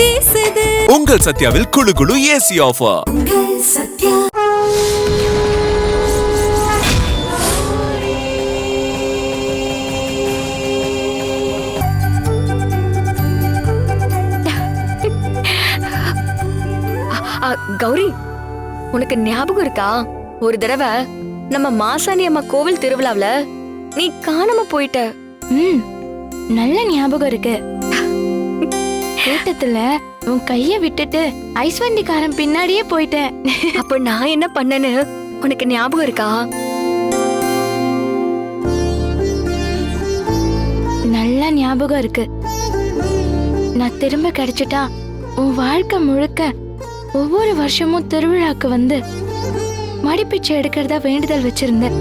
வீசுது. உங்கள் சத்யாவில் குளு குளு ஏசி ஆஃபர். சத்யா. கௌரி, உனக்கு ஞாபகம் இருக்கா? ஒரு தடவை நம்ம மாசாணி அம்மா கோவில் திருவிழாவுல நீ காணாம போயிட்ட. நல்ல ஞாபகம் இருக்கு. கூட்டத்துல உன் கைய விட்டுட்டு ஐஸ்வண்டிக்காரன் பின்னாடியே போயிட்டேன். அப்ப நான் என்ன பண்ணேன்னு உனக்கு ஞாபகம் இருக்கா? நல்ல ஞாபகம் இருக்கு. நான் திரும்ப கிடைச்சிட்டா உன் வாழ்க்கை முழுக்க ஒவ்வொரு வருஷமும் திருவிழாக்கு வந்து மடிப்பிச்சை எடுக்கிறதா வேண்டுதல் வச்சிருந்தேன்.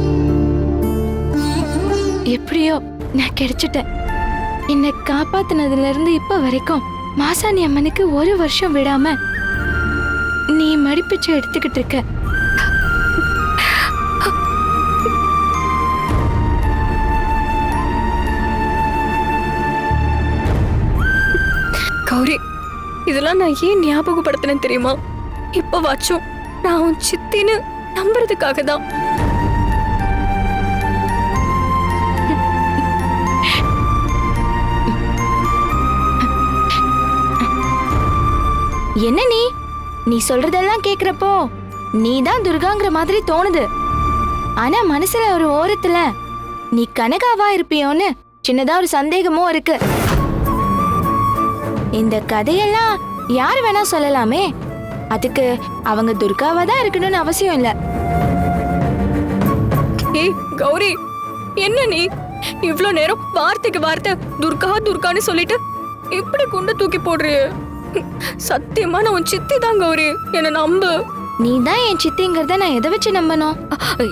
எப்படியோ நான் கிடைச்சிட்டேன். என்னை காப்பாத்தினதுல இருந்து இப்ப வரைக்கும் மாசாணி அம்மனுக்கு ஒரு வருஷம் விடாம நீ மடிப்பிச்சை எடுத்துக்கிட்டு இருக்க. கௌரி, இதெல்லாம் நான் ஏன் ஞாபகப்படுத்தினேன் தெரியுமா? இப்ப வாச்சும் நான் உன் சித்தின்னு நம்புறதுக்காக தான். என்ன நீ சொல்றதெல்லாம் கேக்குறப்போ நீதான் துர்காங்கிற மாதிரி தோணுது. ஆனா மனசுல ஒரு ஓரத்துல நீ கனகாவா இருப்பியோன்னு சின்னதா ஒரு சந்தேகமும் இருக்கு. இந்த கதையெல்லாம் யார் வேணா சொல்லலாமே, அதுக்கு அவங்க துர்காவா தான் இருக்கணும்னு அவசியம் இல்ல. ஏய் கௌரி, என்ன நீ இவ்ளோ நேரம் வார்த்தைக்கு வார்த்தை துர்கா துர்கான்னு சொல்லிட்டு இப்படி குண்டு தூக்கி போடுறிய? சத்தியமா நான் உன் சித்தி தான் கௌரி, என்ன நம்பு. நீ தான் என் சித்திங்கிறத நான் எதை வச்சு நம்பணும்?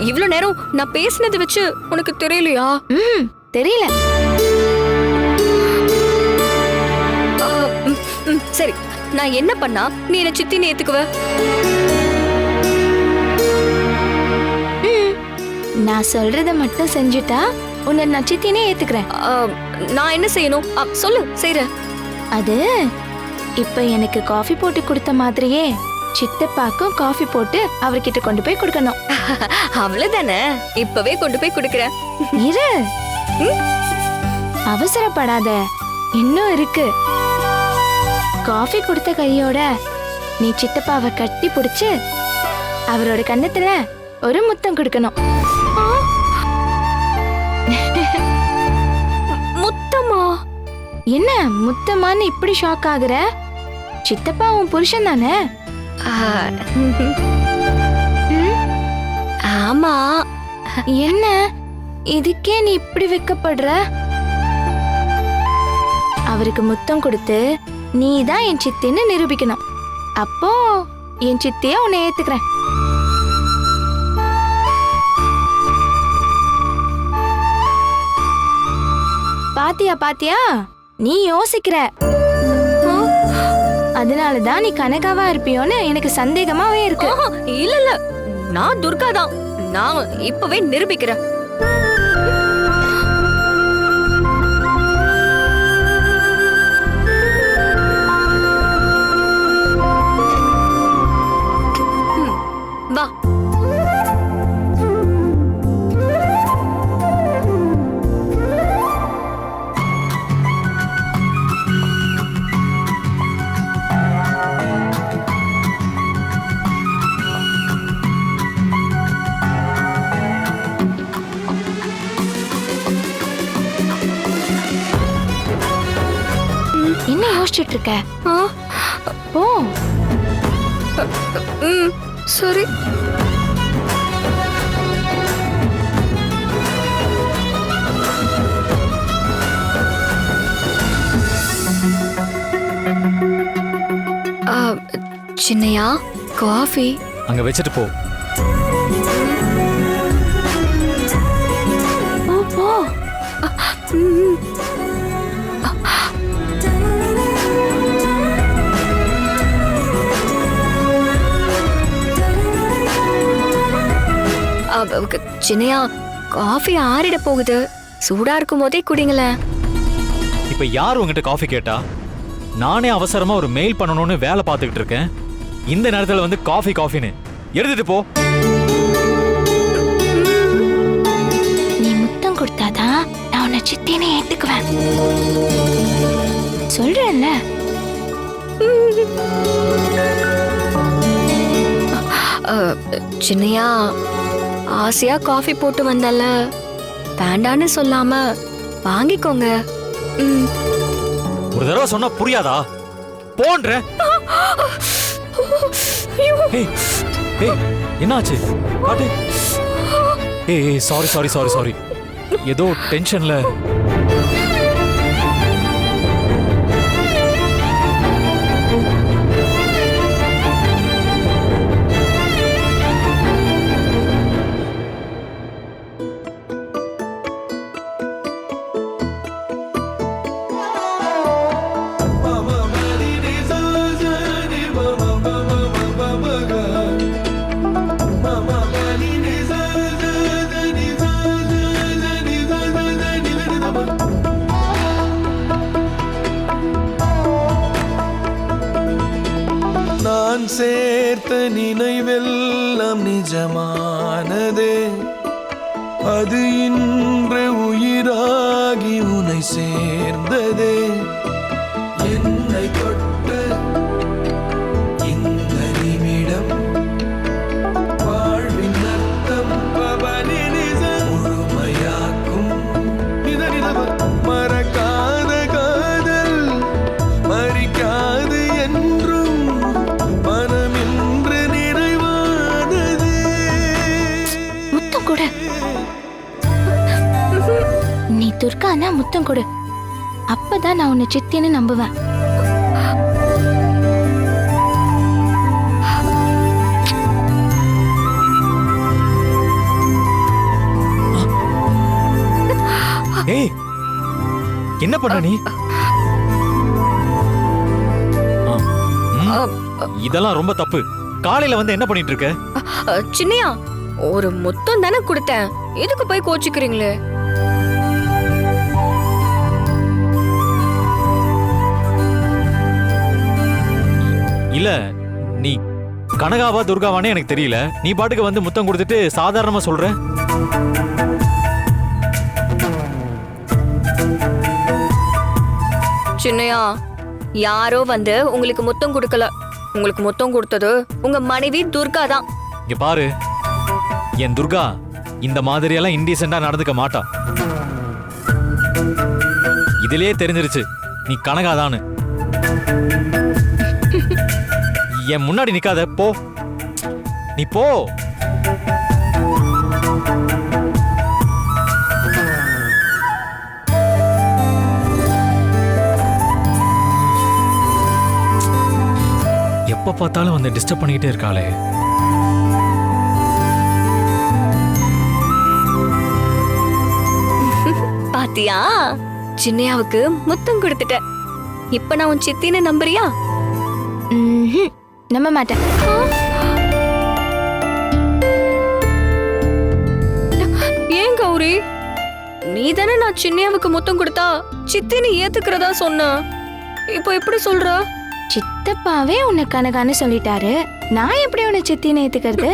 இவ்ளோ நேரம் நான் பேசினதை வச்சு உனக்கு தெரியலையா? தெரியல. சரி, நான் என்ன பண்ணா நீ என்ன சித்தின்னு ஏத்துக்குவ? நான் சொல்றத மட்டும் செஞ்சுட்டா உன்னை நான் சித்தினே ஏத்துக்கிறேன். நான் என்ன செய்யணும் சொல்லு, செய்றேன். அது இப்ப எனக்கு காஃபி போட்டு கொடுத்த மாதிரியே சித்தப்பாக்கும் காஃபி போட்டு அவர்கிட்ட கொண்டு போய் கொடுக்கணும். அவ்வளவுதானே, இப்பவே கொண்டு போய் கொடுக்கறேன். இரு, அவசரப்படாத, இன்னும் இருக்கு. காஃபி கொடுத்த கையோட நீ சித்தப்பாவை கட்டி பிடிச்சு அவரோட கன்னத்துல ஒரு முத்தம் கொடுக்கணும். முத்தமா? என்ன முத்தமான்னு இப்படி ஷாக் ஆகுற? சித்தப்பா உன் புருஷன் தானே? ஆமா. என்ன இதுக்கே நீ இப்படி வெக்கப்படுற? அவருக்கு முத்தம் கொடுத்து நீ தான் என் சித்தின்னு நிரூபிக்கணும். அப்போ என் சித்திய உன்னை ஏத்துக்கிறேன். பாத்தியா பாத்தியா, நீ யோசிக்கிற. அதனாலதான் நீ கனகாவா இருப்பியோன்னு எனக்கு சந்தேகமாவே இருக்கு. இல்ல இல்ல, நான் துர்கா தான். நான் இப்பவே நிரூபிக்கிறேன். வா. என்ன யோசிச்சுட்டு இருக்க? போ. சரி. சின்னையா, காஃபி அங்க வச்சுட்டு போ. போ. சின்னையா, காஃபி ஆறிட போகுது. சூடா இருக்கும் போதே குடிங்களேன். இப்ப யார் உங்ககிட்ட காஃபி கேட்டா? நானே அவசரமா ஒரு மெயில் பண்ணணும்னு வேலை பார்த்துக்கிட்டு இருக்கேன். இந்த நேரத்துல வந்து காஃபின்னு எடுத்துட்டு போ. நீ முத்தம் கொடுத்தாதான் நான் உன்னை சித்தின்னு ஏத்துக்குவேன். சொல்றேன்ல. சின்னையா, ஆசையா காஃபி போட்டு வந்தல, வேண்டான்னு சொல்லாம வாங்கிக்கோங்க. ஒரு தடவை சொன்னா புரியாதா? போன்ற. என்னாச்சு? காட்டு. ஏய் சாரி. ஏதோ டென்ஷன்ல. நான் சேர்த்த நினைவெல்லாம் நிஜமானதே, அது இன்று உயிராகி உன்னை சேர்ந்ததே. என்னை தொட்ட இந்த நிமிடம் வாழ்வின் அர்த்தம் முழுமையாக்கும். மறக்காத காதல் மறிக்காது என்றும் மனமின்று நிறைவானது. முத்தம் கொடு. நீ துர்கானா முத்தம் கொடு. அப்பதான் நான் உன்னை சித்தின்னு நம்புவேன். ஏய், என்ன பண்ற நீ? இதெல்லாம் ரொம்ப தப்பு. காலையில வந்து என்ன பண்ணிட்டு இருக்க? சின்னையா, ஒரு முத்தம் தானே கொடுத்தேன், எதுக்கு போய் கோச்சிக்கிறீங்களே? இல்ல, நீ கனகாவா துர்காவானே எனக்கு தெரியல. நீ பாட்டுக்கு வந்து முத்தம் கொடுத்துட்டு சாதாரணமா சொல்ற. சின்னையா, யாரோ வந்து உங்களுக்கு முத்தம் கொடுக்கல. உங்களுக்கு முத்தம் கொடுத்தது உங்க மனைவி துர்கா தான். இங்க பாரு, என் துர்கா இந்த மாதிரி எல்லாம் இன்டீசெண்டா நடந்துக்க மாட்டா. இதிலே தெரிஞ்சிருச்சு நீ கனகாதான்னு. என் முன்னாடி நிக்காத, போ. நீ போ. எப்ப பார்த்தாலும் வந்து டிஸ்டர்ப் பண்ணிக்கிட்டே இருக்காளே. பாத்தியா, சின்னையாவுக்கு முத்தம் கொடுத்துட்ட. இப்ப நான் உன் சித்தின்னு நம்புறியா? நம்ப மாட்டேன். ஏன் கௌரி? நீ தானே நான் சின்னையாவுக்கு முத்தம் கொடுத்தா சித்தின்னு ஏத்துக்கிறதா சொன்ன. இப்போ எப்படி சொல்ற? சித்தப்பாவே உன்னை கனகான்னு சொல்லிட்டாரு, நான் எப்படி உன்னை சித்தின்னு ஏத்துக்கிறது?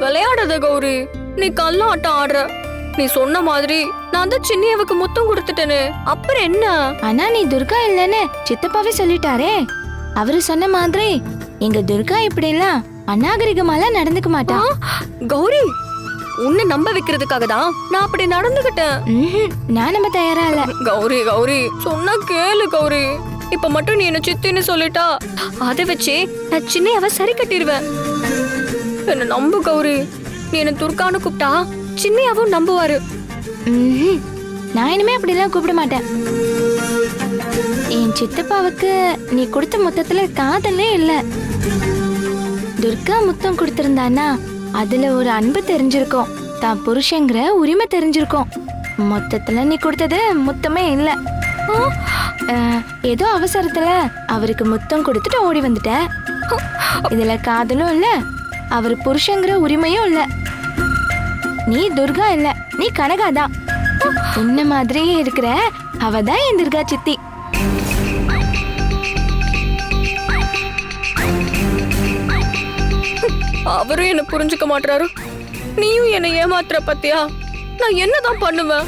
விளையாடாத கௌரி, நீ கல்லாட்டம் ஆடுற. நீ சொன்ன மாதிரி நான் தான் சின்னையாவுக்கு முத்தம் கொடுத்துட்டேனே, அப்புறம் என்ன? ஆனா நீ துர்கா இல்லன்னு சித்தப்பாவே சொல்லிட்டாரே. அவரு சொன்ன மாதிரி எங்க துர்கா இப்படி எல்லாம் அநாகரிகமாலாம் நடந்துக்க மாட்டா. கௌரி, உன்னை நம்ப வைக்கிறதுக்காக தான் நான் அப்படி நடந்துகிட்டேன். நான் நம்ப தயாரா இல்ல. கௌரி சொன்னா கேளு கௌரி. இப்ப மட்டும் நீ என்ன சித்தின்னு சொல்லிட்டா அதை வச்சு நான் சின்னையாவ சரி கட்டிடுவேன். என்ன நம்பு கௌரி. நீ என்ன துர்கான்னு கூப்பிட்டா சின்னையாவும் நம்புவாரு. நான் இனிமே அப்படி எல்லாம் கூப்பிட மாட்டேன். என் சித்தப்பாவுக்கு நீ கொடுத்த முத்தத்துல காதலே இல்ல. துர்கா முத்தம் கொடுத்திருந்தானா அதுல ஒரு அன்பு தெரிஞ்சிருக்கும், தான் புருஷங்கிற உரிமை தெரிஞ்சிருக்கும். மொத்தத்துல நீ கொடுத்தது முத்தமே இல்ல. ஏதோ அவசரத்துல அவருக்கு முத்தம் கொடுத்துட்டு ஓடி வந்துட்ட. இதுல காதலும் இல்ல, அவர் புருஷங்கிற உரிமையும் இல்ல. நீ துர்கா இல்ல, நீ கனகாதான். உன்ன மாதிரியே இருக்கிற அவதான் என் துர்கா சித்தி. அவரும் என்ன புரிஞ்சுக்க மாட்டாரு. நீயும் என்ன ஏமாத்துற பத்தியா? நான் என்னதான் பண்ணுவேன்?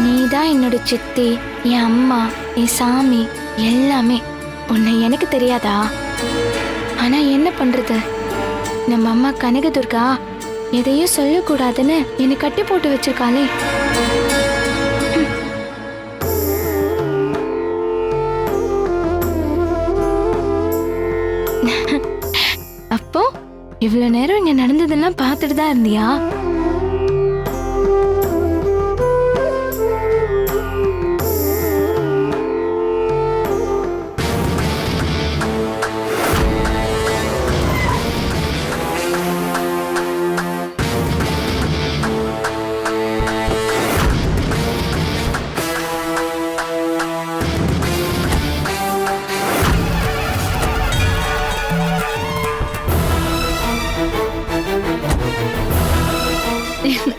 நீதான் என்னோட சித்தி, என் அம்மா, என் சாமி, எல்லாமே. உன்னை எனக்கு தெரியாதா? ஆனா என்ன பண்றது, நம்ம அம்மா கனகதுர்கா எதையும் சொல்லக்கூடாதுன்னு என்னை கட்டி போட்டு வச்சிருக்காளே. அப்போ இவ்வளவு நேரம் இங்க நடந்ததெல்லாம் பார்த்துட்டு தான் இருந்தியா?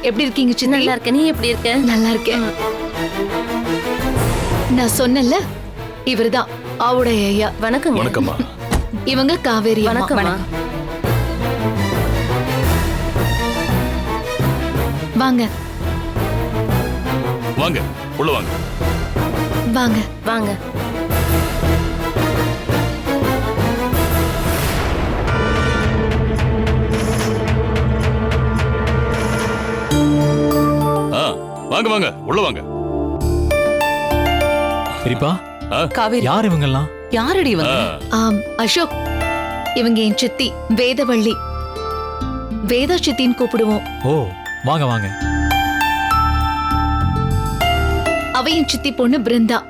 எப்படி இருக்கீங்க சின்ன? நல்லா இருக்க. நீ எப்படி இருக்க? நல்லா இருக்கேன். நான் சொன்னல, இவர்தான் ஆவுடைய ஐயா. வணக்கம். வணக்கம்மா. இவங்க காவேரி அம்மா. வணக்கம்மா. வாங்க வாங்க, உள்ள வாங்க. வாங்க. வாங்க. வாங்க வாங்க, உள்ள வாங்க. பெரியப்பா, காவேரி, யார் இவங்கெல்லாம்? யாரடி இவங்க? அசோக், இவங்க என் சித்தி வேதவள்ளி. வேதா சித்தின்னு கூப்பிடுவோம். ஓ, வாங்க வாங்க. அவ என் சித்தி பொண்ணு பிருந்தா.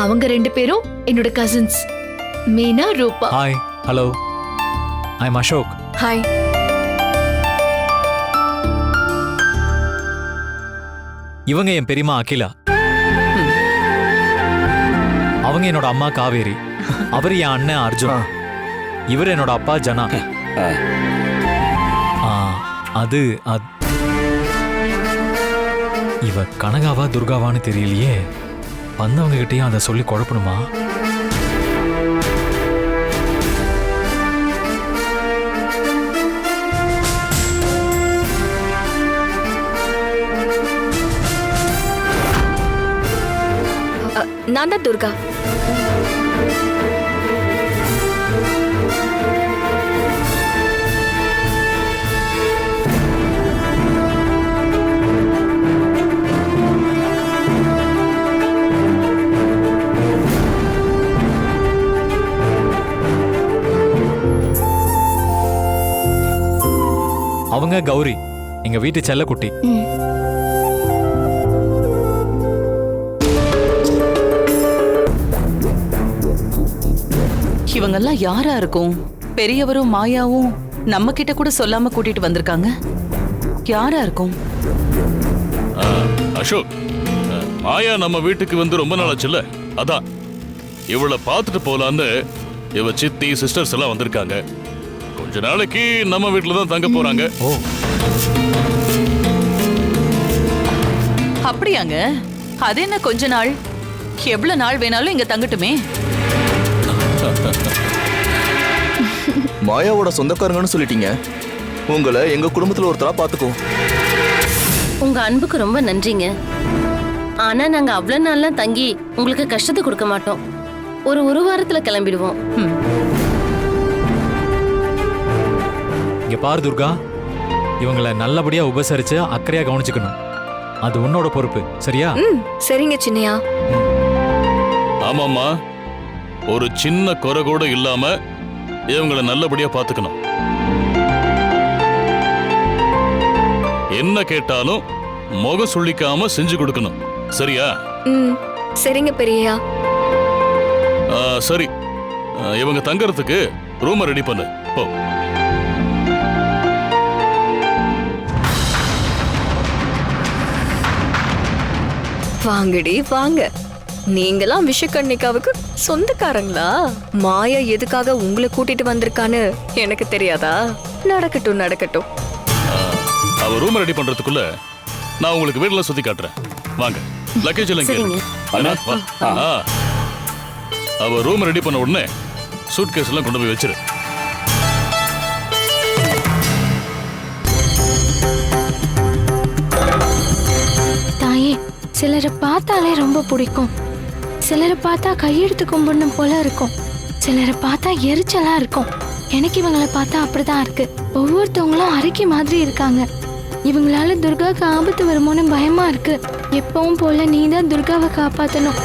அவங்க 2 பேரும் என்னோட கசின்ஸ், மீனா, ரூபா. Hi, hello, I am Ashok. Hi. இவங்க என் பெரியம்மா அகிலா. அவங்க என்னோட அம்மா காவேரி. அவர் என் அண்ணன் அர்ஜுன். இவர் என்னோட அப்பா ஜனா. அது இவ கனகாவா துர்காவான்னு தெரியலையே. வந்தவங்க கிட்டயும் அதை சொல்லி குழப்பணுமா? நான் தான் துர்கா. அவங்க கௌரி, எங்க வீட்டு செல்லக்குட்டி. இவங்கெல்லாம் யாரா இருக்கும்? பெரியவரும் மாயாவும் நம்ம கிட்ட கூட சொல்லாம கூட்டிட்டு வந்திருக்காங்க. யாரா இருக்கும்? அசோக், மாயா நம்ம வீட்டுக்கு வந்து ரொம்ப நாள் ஆச்சுல்ல, அதான் இவளை பார்த்துட்டு போலான்னு இவ சித்தி சிஸ்டர்ஸ் எல்லாம் வந்திருக்காங்க. கொஞ்ச நாளைக்கு நம்ம வீட்டுல தான் தங்க போறாங்க. ஓ, அப்படியாங்க? அது என்ன கொஞ்ச நாள்? எவ்வளவு நாள் வேணாலும் இங்க தங்கட்டுமே. மாயாவோட சொந்தக்காரங்கன்னு சொல்லிட்டீங்க. உங்களை எங்க குடும்பத்துல ஒருத்தரா பாத்துக்கோ. உங்க அன்புக்கு ரொம்ப நன்றிங்க. ஆனா நாங்க அவ்வளவு நாள்லாம் தங்கி உங்களுக்கு கஷ்டத்தை கொடுக்க மாட்டோம். ஒரு வாரத்துல கிளம்பிடுவோம். இங்க பாரு துர்கா, இவங்களை நல்லபடியா உபசரிச்சு அக்கறையா கவனிச்சுக்கணும். அது உன்னோட பொறுப்பு, சரியா? சரிங்க சின்னையா. ஆமாம்மா, ஒரு சின்ன குறை கூட இல்லாம இவங்களை நல்லபடியா பாத்துக்கணும். என்ன கேட்டாலும் முகம் சுளிக்காம செஞ்சு கொடுக்கணும், சரியா? சரிங்க பெரியயா. சரி, இவங்க தங்கறதுக்கு ரூமை ரெடி பண்ணு. போ. வாங்கடி வாங்க. நீங்களாம் விஷக்கன்னிகாவுக்கு சொந்தக்காரங்களா? மாயா எதுக்காக உங்களை கூட்டிட்டு வந்திருக்கான்னு எனக்கு தெரியாதா? நடக்கட்டும் நடக்கட்டும். அவ ரூம் ரெடி பண்றதுக்குள்ள நான் உங்களுக்கு வீட்டுல சுத்தி காட்டுறேன். வாங்க. லக்கேஜ் எல்லாம் இங்க சரிங்க. இருக்கு. அண்ணா, வா. ஆ. அவ ரூம் ரெடி பண்ண உடனே சூட்கேஸ் எல்லாம் கொண்டு போய் வச்சிரு. தாயே, சிலரை பார்த்தாலே ரொம்ப பிடிக்கும். சிலரை பார்த்தா கையெடுத்து கும்பிடணும் போல இருக்கும். சிலரை பார்த்தா எரிச்சலா இருக்கும். எனக்கு இவங்களை பார்த்தா அப்படிதான் இருக்கு. ஒவ்வொருத்தவங்களும் அரைக்கி மாதிரி இருக்காங்க. இவங்களால துர்காவுக்கு ஆபத்து வருமோன்னு பயமா இருக்கு. எப்பவும் போல நீ தான் துர்காவை காப்பாத்தணும்.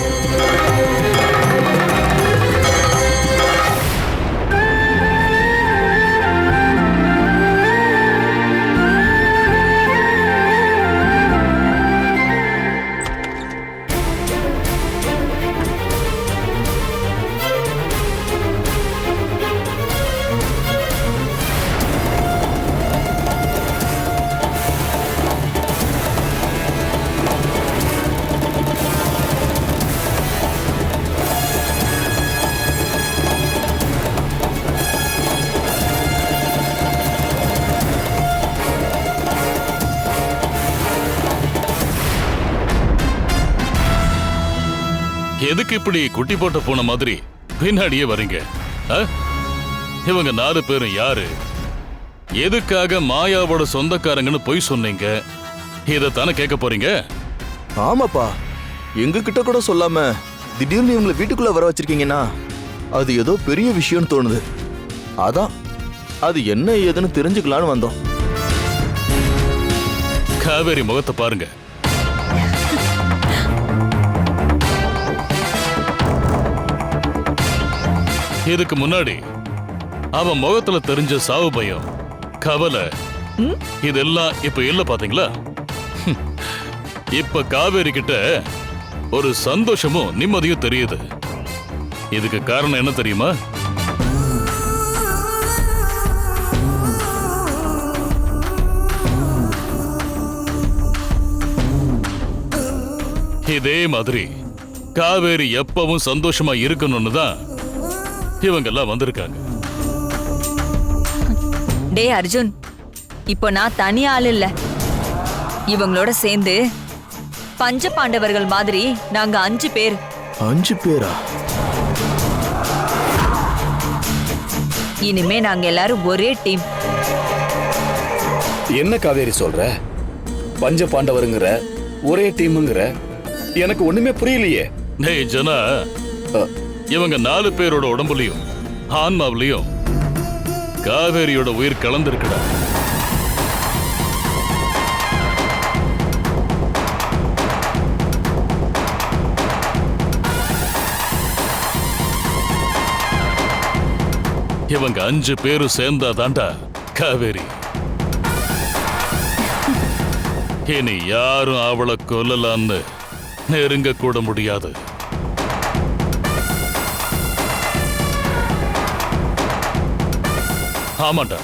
எதுக்கு இப்படி குட்டி போட்ட பூனை மாதிரி பின்னாடியே வரீங்க? ஆ? இவங்க 4 பேரும் யாரு? எதுக்காக மாயாவோட சொந்தக்காரங்கன்னு பொய் சொன்னீங்க? இதைத்தானே கேட்க போறீங்க? ஆமாப்பா, எங்க கிட்ட கூட சொல்லாம திடீர்னு இவங்களை வீட்டுக்குள்ள வர வச்சிருக்கீங்கன்னா அது ஏதோ பெரிய விஷயம்னு தோணுது. அதான் அது என்ன ஏதுன்னு தெரிஞ்சுக்கலான்னு வந்தோம். காவேரி முகத்தை பாருங்க. இதுக்கு முன்னாடி அவன் முகத்துல தெரிஞ்ச சாவு பயம், கவலை இதெல்லாம் இப்ப இல்ல பாத்தீங்களா? இப்ப காவேரி கிட்ட ஒரு சந்தோஷமும் நிம்மதியும் தெரியுது. இதுக்கு காரணம் என்ன தெரியுமா? இதே மாதிரி காவேரி எப்பவும் சந்தோஷமா இருக்கணும்னு தான் இவங்கெல்லாம் வந்திருக்காங்க. டே அர்ஜுன், இப்போ நான் தனி ஆள் இல்ல. இவங்களோட சேர்ந்து பஞ்ச பாண்டவர்கள் மாதிரி நாங்க 5 பேர். 5 பேரா? இனிமே நாங்க எல்லாரும் ஒரே டீம். என்ன காவேரி சொல்ற? பஞ்ச பாண்டவருங்கிற, ஒரே டீமுங்கிற, எனக்கு ஒண்ணுமே புரியலையே. டேய் ஜனா, இவங்க 4 பேரோட உடம்புலயும் ஆன்மாவிலையும் காவேரியோட உயிர் கலந்திருக்குடா. இவங்க 5 பேரும் சேர்ந்தாதான்டா காவேரி. இனி யாரும் அவளை கொல்லலான்னு நெருங்க கூட முடியாது. ஆமாண்டா,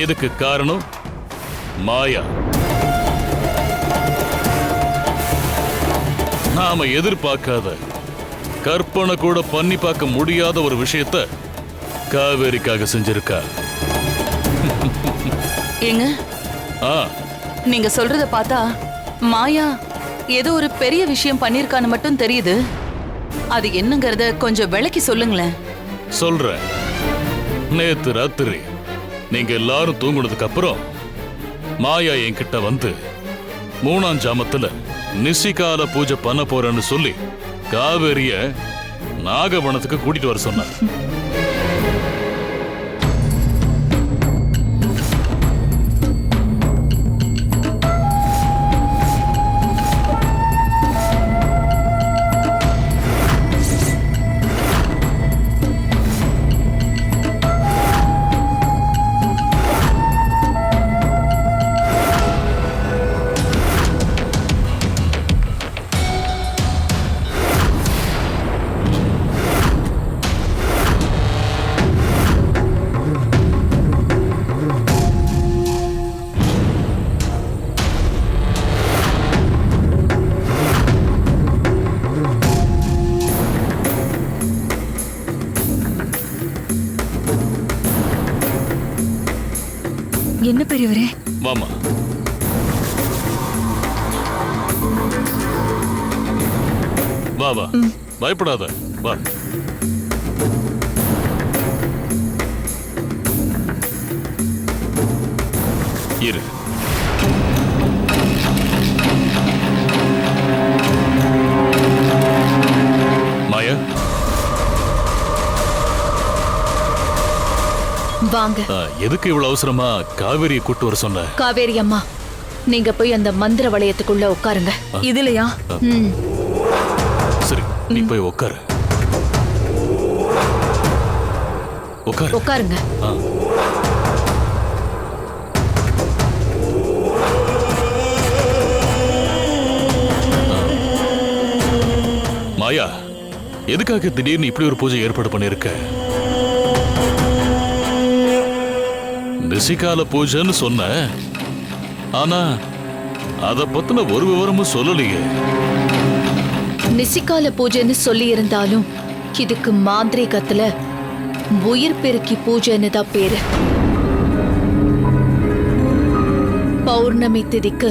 இதுக்கு காரணம் மாயா. நாம எதிர்பார்க்காத, கற்பனை கூட பண்ணி பார்க்க முடியாத ஒரு விஷயத்த காவேரிக்காக செஞ்சிருக்கா. ஏங்க, ஆ, நீங்க சொல்றத பார்த்தா மாயா ஏதோ ஒரு பெரிய விஷயம் பண்ணிருக்கான்னு மட்டும் தெரியுது. அது என்னங்கறத கொஞ்சம் விளக்கி சொல்லுங்களேன். சொல்றேன். நேத்து ராத்திரி நீங்க எல்லாரும் தூங்குனதுக்கு அப்புறம் மாயா என்கிட்ட வந்து 3ஆம் ஜாமத்துல நிசிகால பூஜை பண்ண போறேன்னு சொல்லி காவேரிய நாகவனத்துக்கு கூட்டிட்டு வர சொன்னார். என்ன பெரியவரே? வாமா. வா வா பயப்படாத வா. இரு. மாயா, வாங்க. எதுக்கு இவ்வளவு அவசரமா காவேரியை கூட்டு வர சொன்ன? காவேரி அம்மா, நீங்க போய் அந்த மந்திர வளையத்துக்குள்ள உட்காருங்க. இதுலயா? ம். சரி, நீ போய் உட்காரு. உட்காரு. உட்காருங்க. மாயா, எதுக்காக திடீர்னு இப்படி ஒரு பூஜை ஏற்பாடு பண்ணிருக்க? நிசிகால பூஜைன்னு சொன்ன, ஆனா அத பத்தின ஒரு விவரமும் சொல்லலையே. நிசிகால பூஜைன்னு சொல்லி இருந்தாலும் இதுக்கு மாந்திரீகத்துல உயிர் பெருக்கி பூஜைன்னு தான் பேரு. பௌர்ணமி திதிக்கு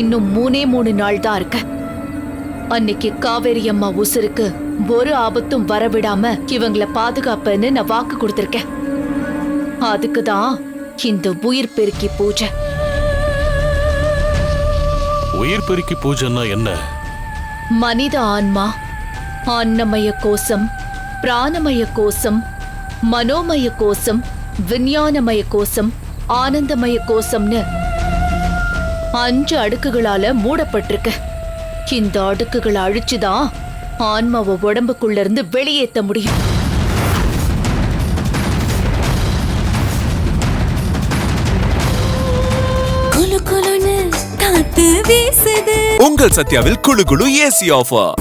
இன்னும் 3 நாள் தான் இருக்கு. அன்னைக்கு காவேரி அம்மா உசுருக்கு ஒரு ஆபத்தும் வரவிடாம இவங்களை பாதுகாப்பேன்னு நான் வாக்கு கொடுத்திருக்கேன். அதுக்குதான் இந்த உயிர் பெருக்கி பூஜை. உயிர் பெருக்கி பூஜைன்னா என்ன? மனித ஆன்மா அன்னமய கோசம், பிராணமய கோசம், மனோமய கோசம், விஞ்ஞானமய கோசம், ஆனந்தமய கோசம்னு 5 அடுக்குகளால மூடப்பட்டிருக்கு. இந்த அடுக்குகளை அழிச்சுதான் ஆன்மாவை உடம்புக்குள்ள இருந்து வெளியேற்ற முடியும். உங்கள் சத்யாவில் குளு குளு ஏசி ஆஃபர்.